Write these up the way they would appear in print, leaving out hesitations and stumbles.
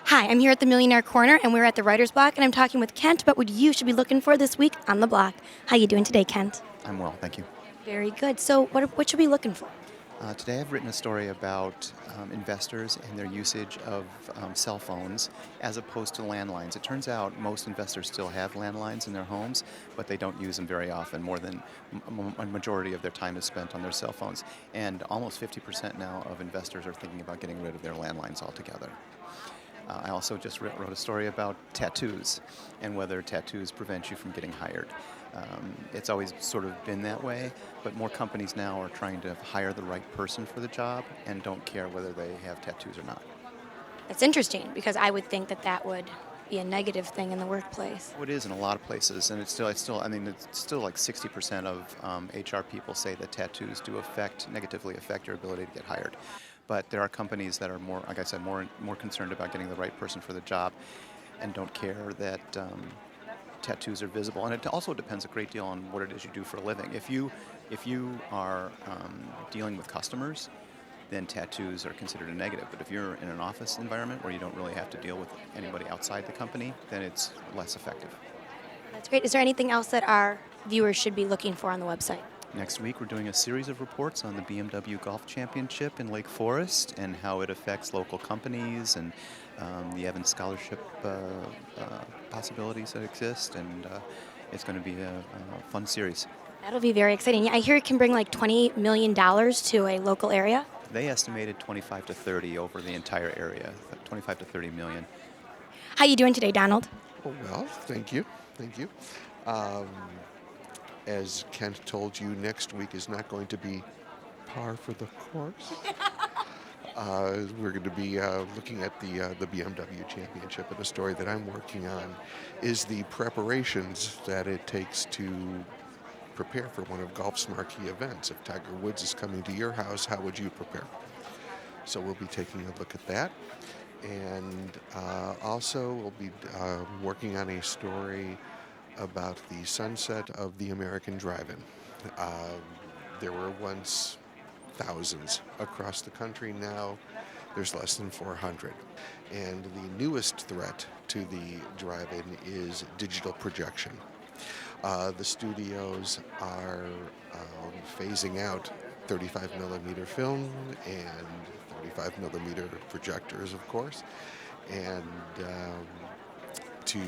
Hi, I'm here at the Millionaire Corner, and we're at the Writer's Block, and I'm talking with Kent about what you should be looking for this week on the block. How you doing today, Kent? I'm well, thank you. Very good. So what should we be looking for? Today I've written a story about investors and their usage of cell phones as opposed to landlines. It turns out most investors still have landlines in their homes, but they don't use them very often. More than a majority of their time is spent on their cell phones. And almost 50% now of investors are thinking about getting rid of their landlines altogether. I also just wrote a story about tattoos and whether tattoos prevent you from getting hired. It's always sort of been that way, but more companies now are trying to hire the right person for the job and don't care whether they have tattoos or not. That's interesting because I would think that that would be a negative thing in the workplace. Well, it is in a lot of places, and it's still like 60% of HR people say that tattoos do negatively affect your ability to get hired. But there are companies that are more, like I said, more concerned about getting the right person for the job, and don't care that tattoos are visible. And it also depends a great deal on what it is you do for a living. If you are dealing with customers, then tattoos are considered a negative. But if you're in an office environment where you don't really have to deal with anybody outside the company, then it's less effective. That's great. Is there anything else that our viewers should be looking for on the website? Next week, we're doing a series of reports on the BMW Golf Championship in Lake Forest and how it affects local companies and the Evans Scholarship possibilities that exist. And it's going to be a fun series. That'll be very exciting. Yeah, I hear it can bring like $20 million to a local area. They estimated 25 to 30 over the entire area, 25 to 30 million. How you doing today, Donald? Oh, well, thank you. Thank you. As Kent told you, next week is not going to be par for the course. We're going to be looking at the BMW Championship, and a story that I'm working on is the preparations that it takes to prepare for one of golf's marquee events. If Tiger Woods is coming to your house, how would you prepare? So we'll be taking a look at that. And also we'll be working on a story about the sunset of the American drive-in. There were once thousands across the country. Now there's less than 400. And the newest threat to the drive-in is digital projection. The studios are phasing out 35 millimeter film and 35 millimeter projectors, of course. And to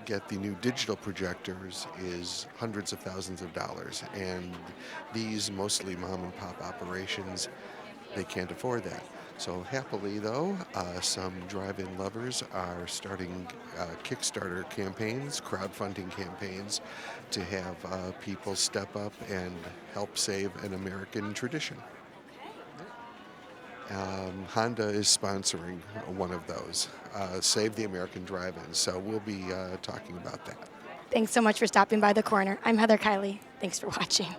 get the new digital projectors is hundreds of thousands of dollars. And these mostly mom and pop operations, they can't afford that. So happily, though, some drive-in lovers are starting Kickstarter campaigns, crowdfunding campaigns, to have people step up and help save an American tradition. Honda is sponsoring one of those, Save the American Drive-In, so we'll be talking about that. Thanks so much for stopping by the corner. I'm Heather Kiley. Thanks for watching.